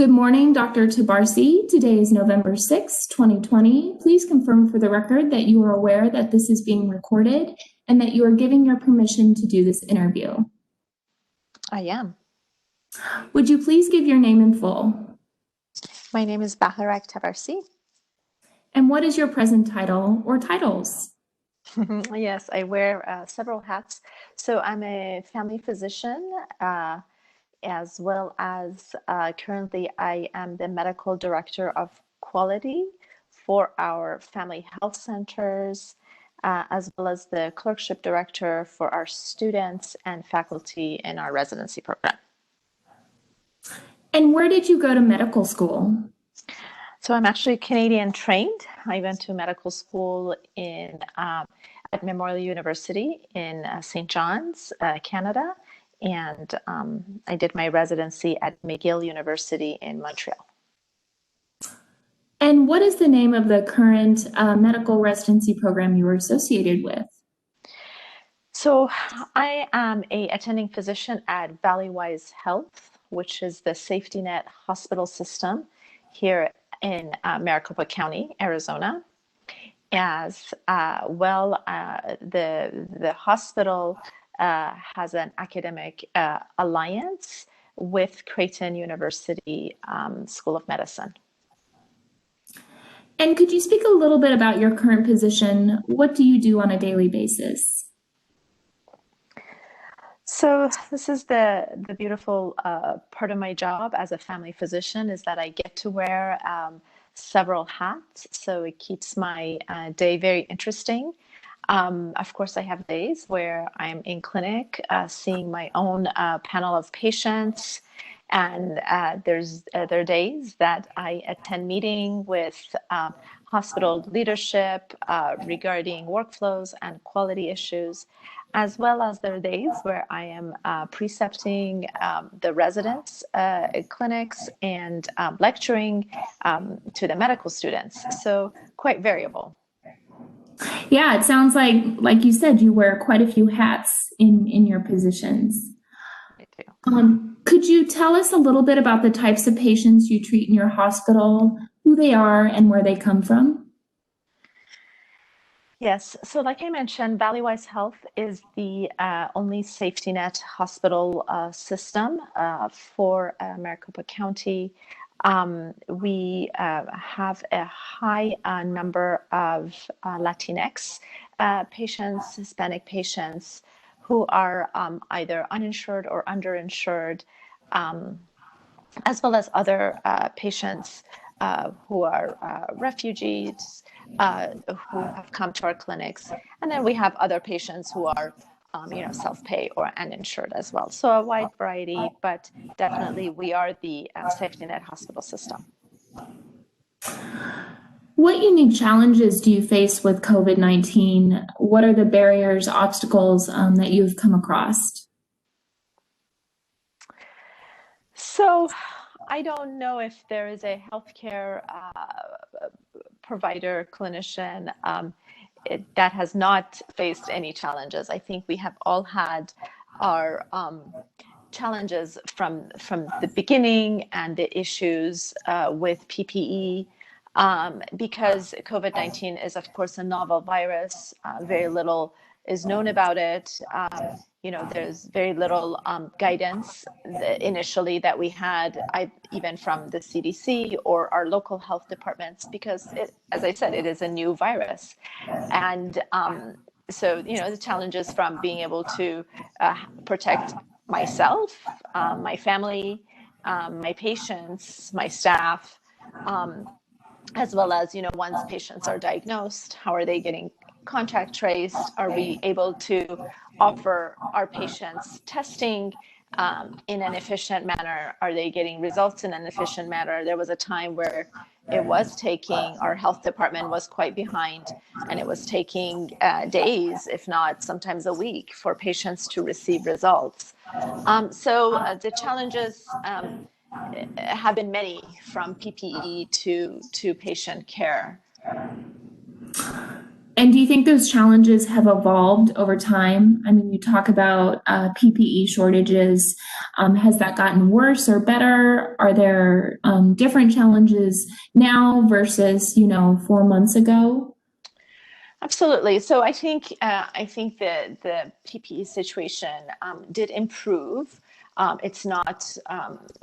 Good morning, Dr. Tabarsi. Today is November 6, 2020. Please confirm for the record that you are aware that this is being recorded and that you are giving your permission to do this interview. I am. Would you please give your name in full? My name is Bakarak Tabarsi. And what is your present title or titles? Yes, I wear several hats. So I'm a family physician, as well as currently I am the medical director of quality for our family health centers, as well as the clerkship director for our students and faculty in our residency program. And where did you go to medical school? So I'm actually Canadian trained. I went to medical school at Memorial University in St. John's, Canada, and I did my residency at McGill University in Montreal. And what is the name of the current medical residency program you were associated with? So I am a attending physician at Valleywise Health, which is the safety net hospital system here in Maricopa County, Arizona. As well, the hospital has an academic alliance with Creighton University School of Medicine. And could you speak a little bit about your current position? What do you do on a daily basis? So this is the beautiful part of my job as a family physician, is that I get to wear several hats, so it keeps my day very interesting. Of course, I have days where I'm in clinic seeing my own panel of patients, and there are days that I attend meeting with hospital leadership regarding workflows and quality issues, as well as there are days where I am precepting the residents' clinics and lecturing to the medical students. So quite variable. Yeah, it sounds like you said, you wear quite a few hats in your positions. I do. Could you tell us a little bit about the types of patients you treat in your hospital, who they are, and where they come from? Yes, so like I mentioned, Valleywise Health is the only safety net hospital system for Maricopa County. We have a high number of Latinx patients, Hispanic patients, who are either uninsured or underinsured, as well as other patients who are refugees who have come to our clinics. And then we have other patients who are self-pay or uninsured as well. So a wide variety, but definitely we are the safety net hospital system. What unique challenges do you face with COVID-19? What are the barriers, obstacles that you've come across? So I don't know if there is a healthcare provider, clinician that has not faced any challenges. I think we have all had our challenges from the beginning, and the issues with PPE, because COVID-19 is, of course, a novel virus. Very little is known about it. There's very little guidance initially that we had, even from the CDC or our local health departments, because as I said, it is a new virus. And so, the challenges from being able to protect myself, my family, my patients, my staff, as well as, once patients are diagnosed, how are they getting contact traced? Are we able to offer our patients testing in an efficient manner? Are they getting results in an efficient manner? There was a time where our health department was quite behind, and it was taking days, if not sometimes a week, for patients to receive results. So the challenges have been many, from PPE to patient care. And do you think those challenges have evolved over time? I mean, you talk about PPE shortages. Has that gotten worse or better? Are there different challenges now versus, 4 months ago? Absolutely. So I think the PPE situation did improve. It's not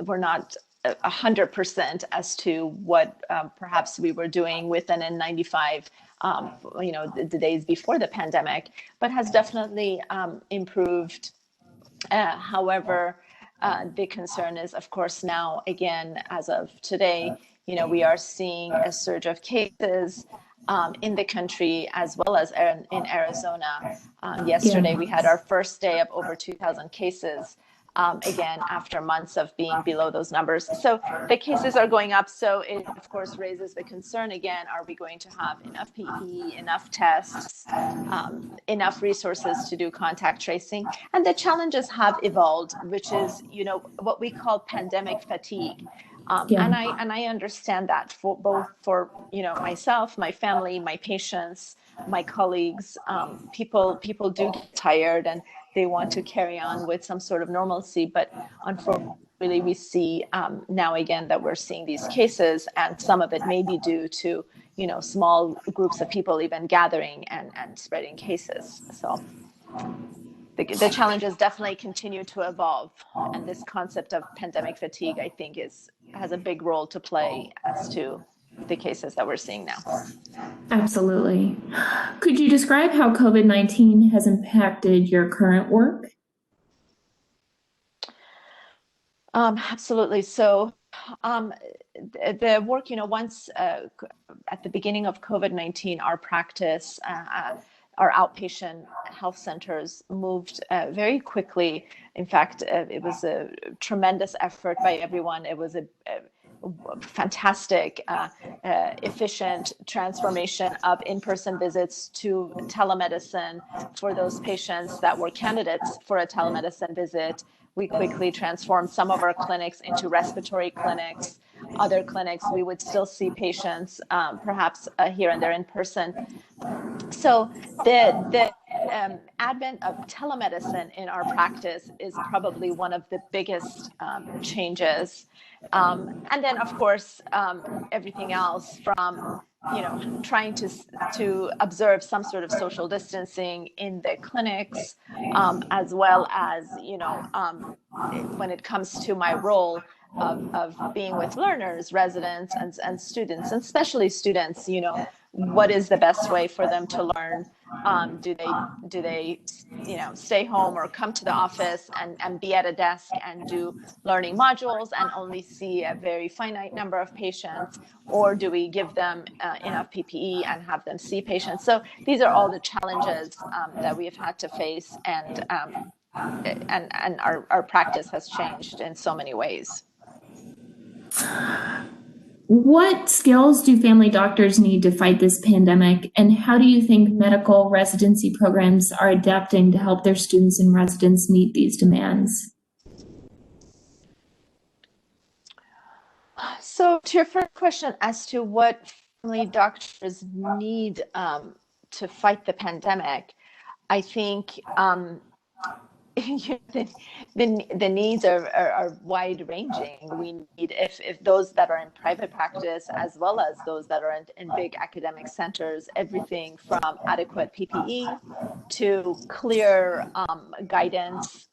we're not 100% as to what perhaps we were doing with an N95, the days before the pandemic, but has definitely improved. However, the concern is, of course, now again, as of today, we are seeing a surge of cases in the country as well as in Arizona. Yesterday, we had our first day of over 2,000 cases. Again, after months of being below those numbers. So the cases are going up. So it, of course, raises the concern again, are we going to have enough PPE, enough tests, enough resources to do contact tracing? And the challenges have evolved, which is, what we call pandemic fatigue. And I understand that for both for myself, my family, my patients, my colleagues. People do get tired and they want to carry on with some sort of normalcy, but unfortunately we see now again that we're seeing these cases, and some of it may be due to small groups of people even gathering and spreading cases. So the challenges definitely continue to evolve, and this concept of pandemic fatigue, I think, has a big role to play as to the cases that we're seeing now. Absolutely. Could you describe how COVID-19 has impacted your current work? Absolutely. So the work, once at the beginning of COVID-19, our practice, our outpatient health centers moved very quickly. In fact, it was a tremendous effort by everyone. It was a fantastic, efficient transformation of in-person visits to telemedicine for those patients that were candidates for a telemedicine visit. We quickly transformed some of our clinics into respiratory clinics. Other clinics, we would still see patients, perhaps here and there in person. So the advent of telemedicine in our practice is probably one of the biggest changes. And then, of course, everything else from trying to observe some sort of social distancing in the clinics, as well as when it comes to my role of being with learners, residents, and students, and especially students, what is the best way for them to learn? Do they stay home or come to the office and be at a desk and do learning modules and only see a very finite number of patients, or do we give them enough PPE and have them see patients? So these are all the challenges that we have had to face, and our practice has changed in so many ways. What skills do family doctors need to fight this pandemic, and how do you think medical residency programs are adapting to help their students and residents meet these demands? So to your first question as to what family doctors need to fight the pandemic, I think the needs are wide ranging. We need, if those that are in private practice as well as those that are in big academic centers, everything from adequate PPE to clear guidance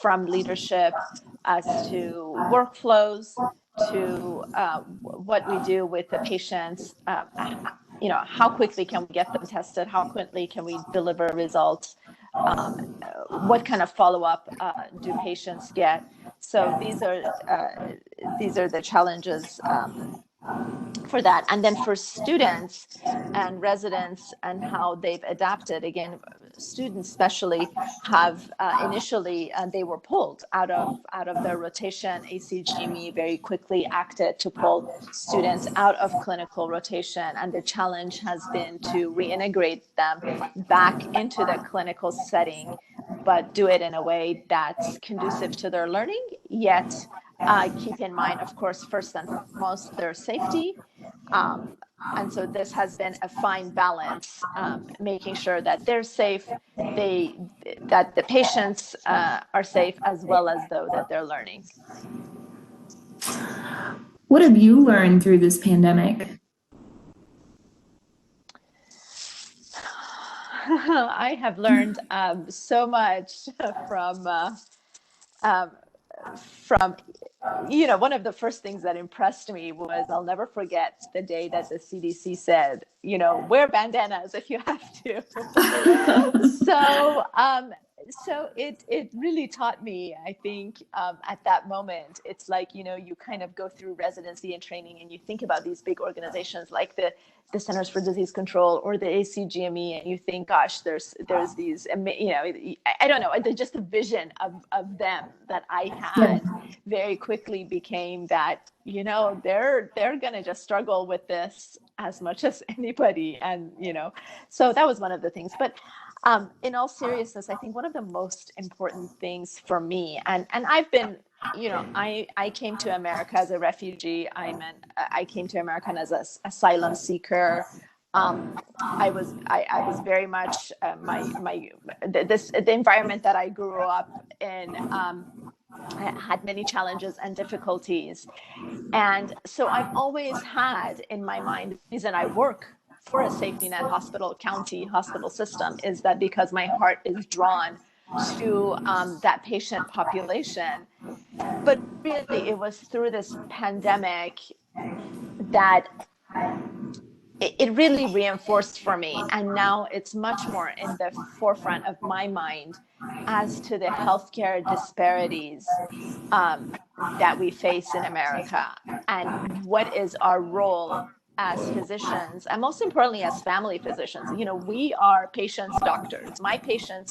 from leadership as to workflows, to what we do with the patients. How quickly can we get them tested? How quickly can we deliver results? What kind of follow-up do patients get? So these are the challenges for that. And then for students and residents and how they've adapted, again, students especially have initially they were pulled out of their rotation. ACGME very quickly acted to pull students out of clinical rotation, and the challenge has been to reintegrate them back into the clinical setting, but do it in a way that's conducive to their learning, yet keep in mind, of course, first and foremost, their safety. And so this has been a fine balance, making sure that they're safe, the that the patients are safe, as well as though that they're learning. What have you learned through this pandemic? I have learned so much um, from, one of the first things that impressed me was, I'll never forget the day that the CDC said, wear bandanas if you have to. So it really taught me, I think, at that moment. It's like, you kind of go through residency and training, and you think about these big organizations like the Centers for Disease Control or the ACGME, and you think, gosh, there's these, I don't know, just the vision of them that I had very quickly became that, they're going to just struggle with this as much as anybody. And, so that was one of the things. But in all seriousness, I think one of the most important things for me, and I've been, I came to America as a refugee. I came to America as an asylum seeker. I was very much the environment that I grew up in had many challenges and difficulties, and so I've always had in my mind, the reason I work for a safety net county hospital system is that because my heart is drawn to that patient population. But really, it was through this pandemic that it really reinforced for me. And now it's much more in the forefront of my mind as to the healthcare disparities that we face in America, and what is our role as physicians, and most importantly, as family physicians. We are patients' doctors. My patients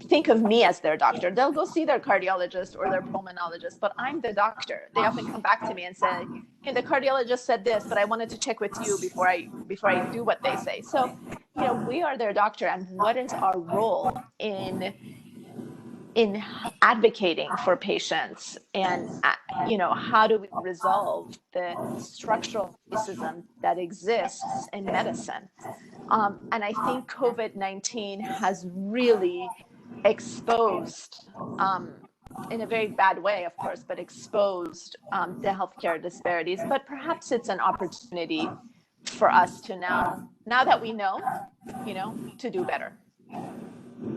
think of me as their doctor. They'll go see their cardiologist or their pulmonologist, but I'm the doctor. They often come back to me and say, hey, the cardiologist said this, but I wanted to check with you before I do what they say. So, we are their doctor, and what is our role in advocating for patients, and how do we resolve the structural racism that exists in medicine? And I think COVID-19 has really exposed, in a very bad way, of course, but exposed the healthcare disparities. But perhaps it's an opportunity for us to now that we know, to do better.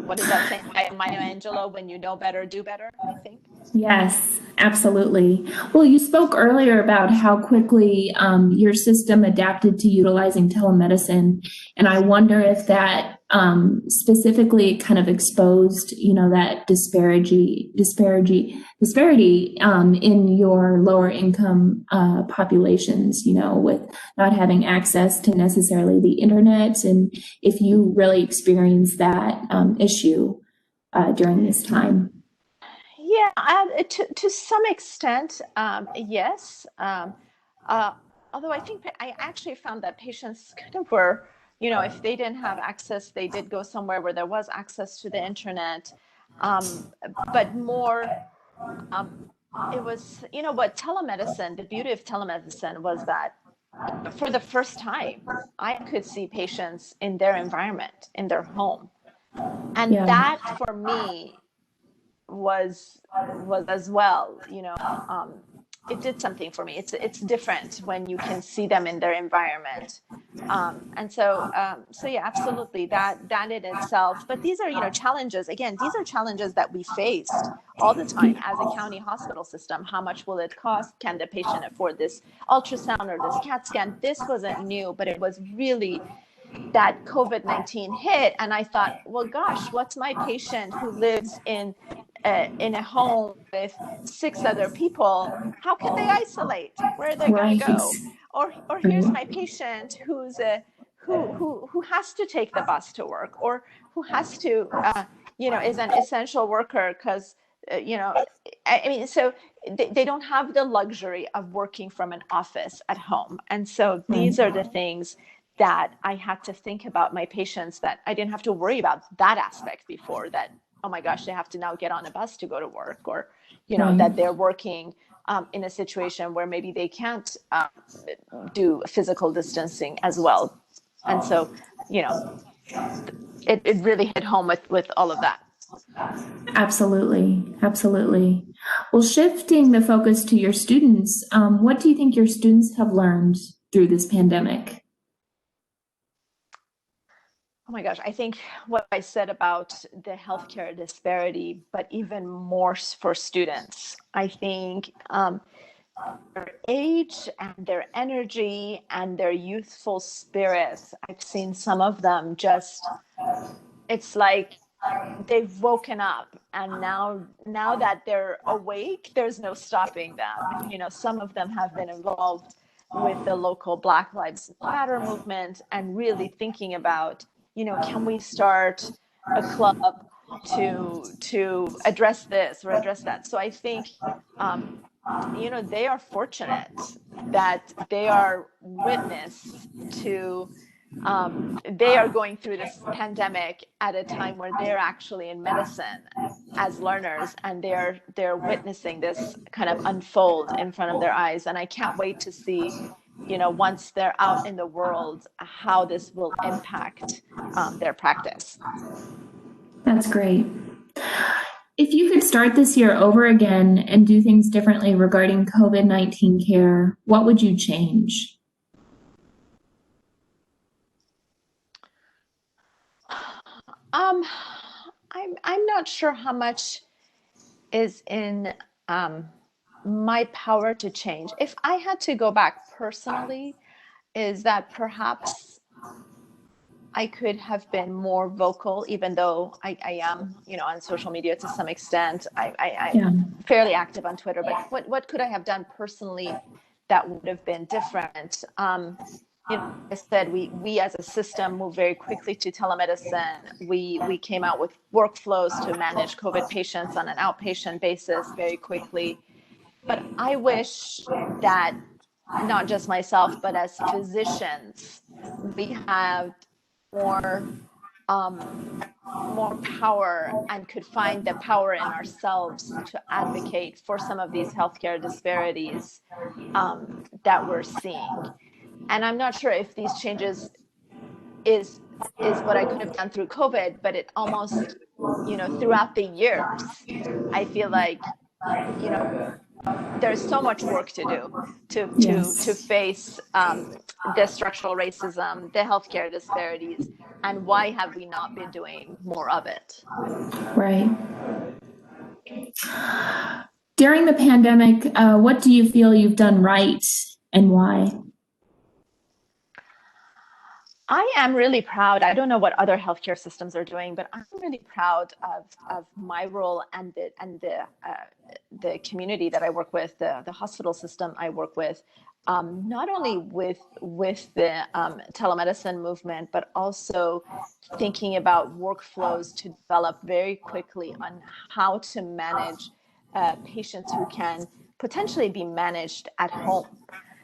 What does that say? Maya Angelou, when you know better, do better, I think. Yes, absolutely. Well, you spoke earlier about how quickly your system adapted to utilizing telemedicine, and I wonder if that specifically kind of exposed, that disparity in your lower income populations, with not having access to necessarily the internet, and if you really experienced that issue during this time. Yeah, to some extent, yes. Although I think I actually found that patients kind of were, if they didn't have access, they did go somewhere where there was access to the internet. But more, it was, what telemedicine, the beauty of telemedicine was that for the first time, I could see patients in their environment, in their home. And that for me was as well, it did something for me. It's different when you can see them in their environment. And so yeah, absolutely, that in itself. But these are, challenges. Again, these are challenges that we faced all the time as a county hospital system. How much will it cost? Can the patient afford this ultrasound or this CAT scan? This wasn't new, but it was really that COVID-19 hit. And I thought, well, gosh, what's my patient who lives in a home with 6 other people? How can they isolate? Where are they going to go? Or here's my patient who's who has to take the bus to work, or who has to is an essential worker because so they don't have the luxury of working from an office at home. And so these are the things that I had to think about my patients, that I didn't have to worry about that aspect before, that, oh my gosh, they have to now get on a bus to go to work, or, that they're working in a situation where maybe they can't do physical distancing as well. And so, it really hit home with all of that. Absolutely. Absolutely. Well, shifting the focus to your students, what do you think your students have learned through this pandemic? Oh my gosh, I think what I said about the healthcare disparity, but even more for students. I think their age and their energy and their youthful spirits, I've seen some of them just, it's like they've woken up, and now that they're awake, there's no stopping them. Some of them have been involved with the local Black Lives Matter movement and really thinking about, can we start a club to address this or address that. So I think they are fortunate that they are witness to they are going through this pandemic at a time where they're actually in medicine as learners, and they're witnessing this kind of unfold in front of their eyes. And I can't wait to see, once they're out in the world, how this will impact their practice. That's great. If you could start this year over again and do things differently regarding COVID-19 care, what would you change? Um, I'm not sure how much is in my power to change. If I had to go back personally, is that perhaps I could have been more vocal, even though I am, on social media to some extent. Yeah. I'm fairly active on Twitter, but what could I have done personally that would have been different? I said we as a system moved very quickly to telemedicine. We came out with workflows to manage COVID patients on an outpatient basis very quickly. But I wish that not just myself, but as physicians, we have more more power and could find the power in ourselves to advocate for some of these healthcare disparities that we're seeing. And I'm not sure if these changes is is what I could have done through COVID, but it almost, throughout the years, I feel like, you know, there's so much work to do to Yes. face the structural racism, the healthcare disparities, and why have we not been doing more of it? Right. During the pandemic, what do you feel you've done right and why? I am really proud. I don't know what other healthcare systems are doing, but I'm really proud of my role and the community that I work with, the hospital system I work with, not only with the telemedicine movement, but also thinking about workflows to develop very quickly on how to manage patients who can potentially be managed at home.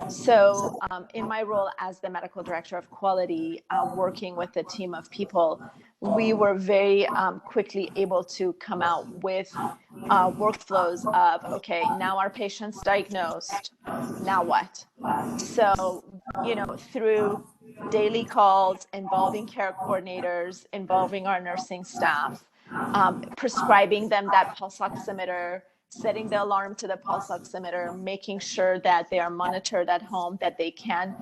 So, in my role as the medical director of quality, working with a team of people, we were very quickly able to come out with workflows of, okay, now our patient's diagnosed, now what? So, through daily calls involving care coordinators, involving our nursing staff, prescribing them that pulse oximeter, setting the alarm to the pulse oximeter, making sure that they are monitored at home, that they can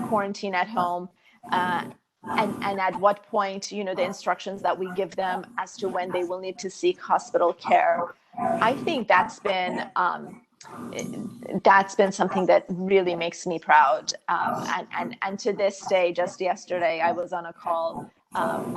quarantine at home, uh, and at what point, the instructions that we give them as to when they will need to seek hospital care. I think that's been something that really makes me proud. And to this day, just yesterday, I was on a call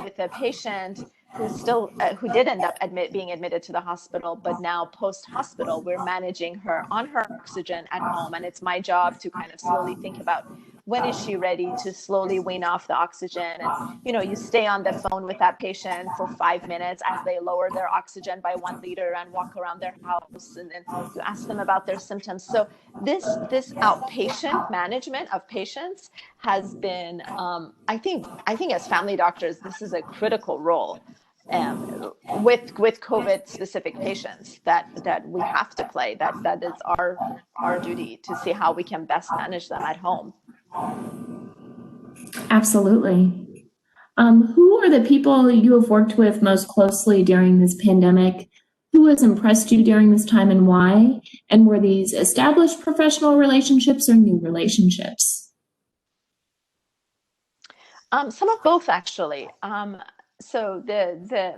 with a patient who did end up being admitted to the hospital, but now post hospital, we're managing her on her oxygen at home, and it's my job to kind of slowly think about when is she ready to slowly wean off the oxygen. And you stay on the phone with that patient for 5 minutes as they lower their oxygen by 1 liter and walk around their house, and then you ask them about their symptoms. So this outpatient management of patients has been, I think as family doctors, this is a critical role um, with COVID specific patients that we have to play. That is our duty to see how we can best manage them at home. Absolutely. Who are the people you have worked with most closely during this pandemic? Who has impressed you during this time and why? And were these established professional relationships or new relationships? Some of both, actually. So the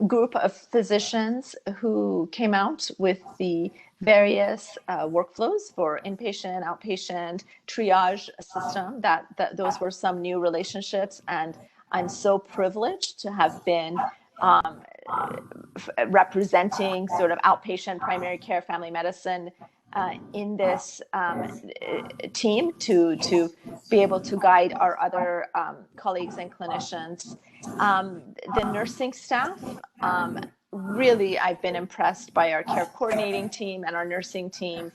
group of physicians who came out with the various workflows for inpatient, outpatient triage system, those were some new relationships, and I'm so privileged to have been representing sort of outpatient primary care family medicine in this team to be able to guide our other colleagues and clinicians. The nursing staff, really, I've been impressed by our care coordinating team and our nursing team.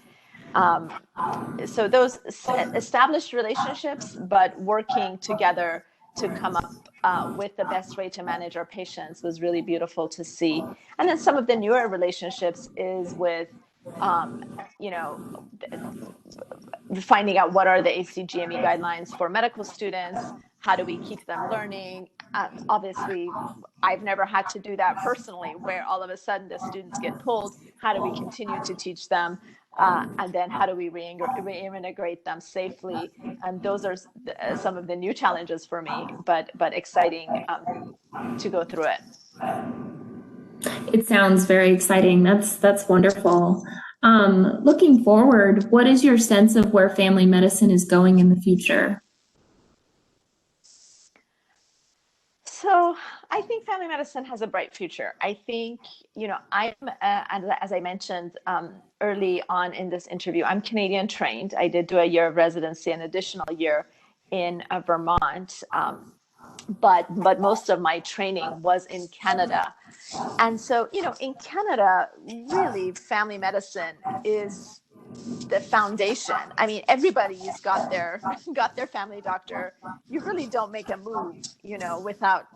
So those established relationships, but working together to come up with the best way to manage our patients was really beautiful to see. And then some of the newer relationships is with, you know, finding out what are the ACGME guidelines for medical students, how do we keep them learning. Obviously, I've never had to do that personally, where all of a sudden the students get pulled. How do we continue to teach them? And then how do we reintegrate them safely? And those are some of the new challenges for me, but exciting to go through it. It sounds very exciting. That's wonderful. Looking forward, what is your sense of where family medicine is going in the future? So I think family medicine has a bright future. I think, I'm, as I mentioned early on in this interview, I'm Canadian trained. I did do a year of residency, an additional year in Vermont. But most of my training was in Canada. And so, in Canada, really, family medicine is the foundation. I mean, everybody's got their family doctor. You really don't make a move, without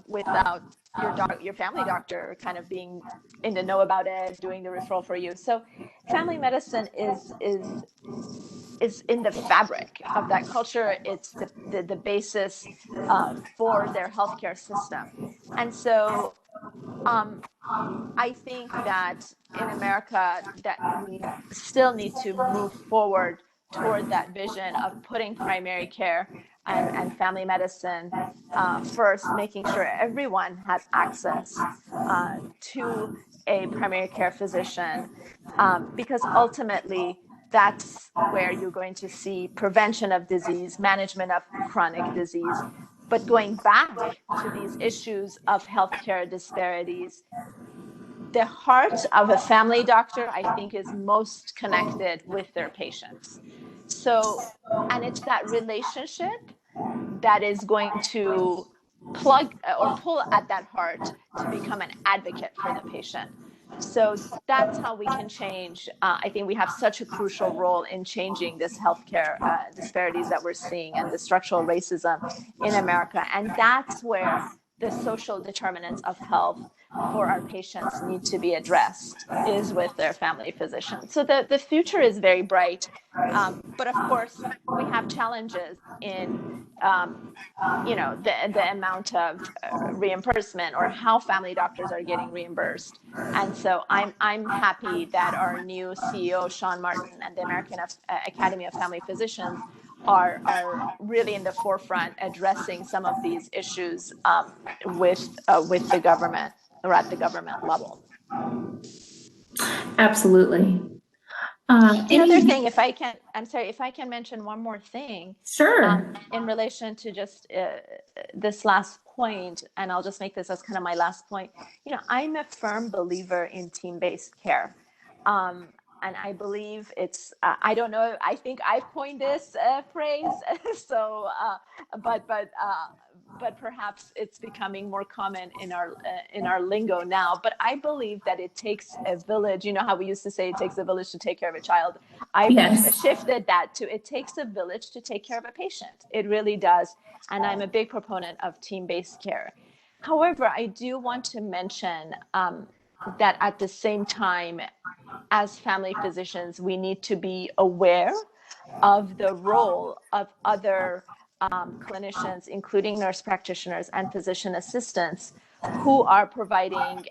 your family doctor kind of being in the know about it, doing the referral for you. So, family medicine is in the fabric of that culture. It's the basis for their healthcare system. And so I think that in America that we still need to move forward toward that vision of putting primary care and family medicine first, making sure everyone has access to a primary care physician, because ultimately that's where you're going to see prevention of disease, management of chronic disease. But going back to these issues of healthcare disparities, the heart of a family doctor, I think, is most connected with their patients. So, and it's that relationship that is going to plug or pull at that heart to become an advocate for the patient. So that's how we can change. I think we have such a crucial role in changing this healthcare disparities that we're seeing and the structural racism in America. And that's where the social determinants of health for our patients need to be addressed, is with their family physician. So the future is very bright. But of course, we have challenges in the amount of reimbursement, or how family doctors are getting reimbursed. And so I'm happy that our new CEO, Sean Martin, and the American Academy of Family Physicians are really in the forefront addressing some of these issues with the government, or at the government level. Absolutely. The other thing, if I can mention one more thing. Sure. In relation to just this last point, and I'll just make this as kind of my last point. I'm a firm believer in team-based care. And I believe it's, I don't know, I think I've coined this phrase, so, but perhaps it's becoming more common in our lingo now. But I believe that it takes a village. You know how we used to say it takes a village to take care of a child? I've shifted that to it takes a village to take care of a patient. It really does. And I'm a big proponent of team-based care. However, I do want to mention that at the same time, as family physicians, we need to be aware of the role of other clinicians, including nurse practitioners and physician assistants, who are providing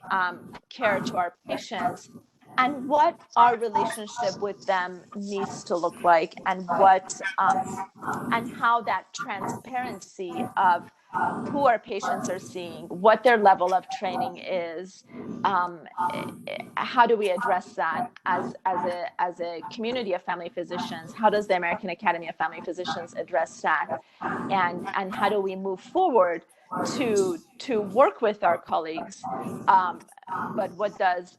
care to our patients, and what our relationship with them needs to look like, and what and how that transparency of who our patients are seeing, what their level of training is, how do we address that as a community of family physicians? How does the American Academy of Family Physicians address that? And how do we move forward to work with our colleagues? But what does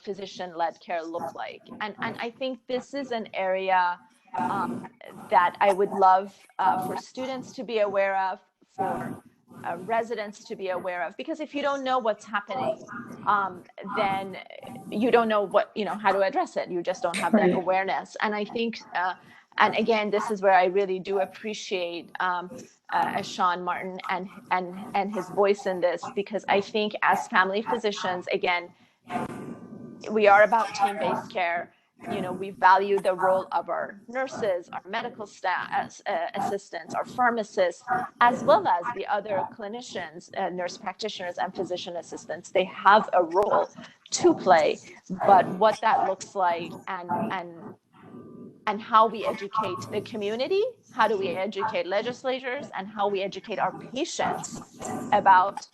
physician-led care look like? And I think this is an area that I would love for students to be aware of, for residents to be aware of, because if you don't know what's happening, then you don't know how to address it. You just don't have that awareness. And I think, and again, this is where I really do appreciate Sean Martin and his voice in this, because I think as family physicians, again, we are about team-based care. We value the role of our nurses, our medical staff, assistants, our pharmacists, as well as the other clinicians, nurse practitioners and physician assistants. They have a role to play, but what that looks like and how we educate the community, how do we educate legislators, and how we educate our patients about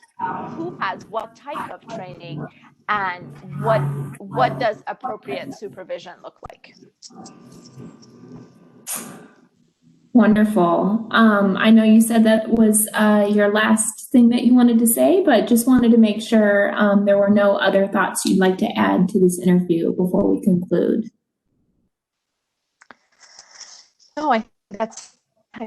who has what type of training and what does appropriate supervision look like. Wonderful. I know you said that was your last thing that you wanted to say, but just wanted to make sure there were no other thoughts you'd like to add to this interview before we conclude. No, I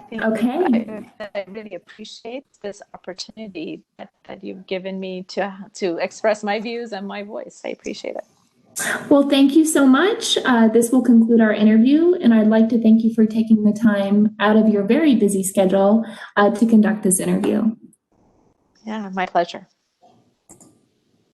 think okay. I really appreciate this opportunity that you've given me to express my views and my voice. I appreciate it. Well, thank you so much. This will conclude our interview, and I'd like to thank you for taking the time out of your very busy schedule to conduct this interview. Yeah, my pleasure.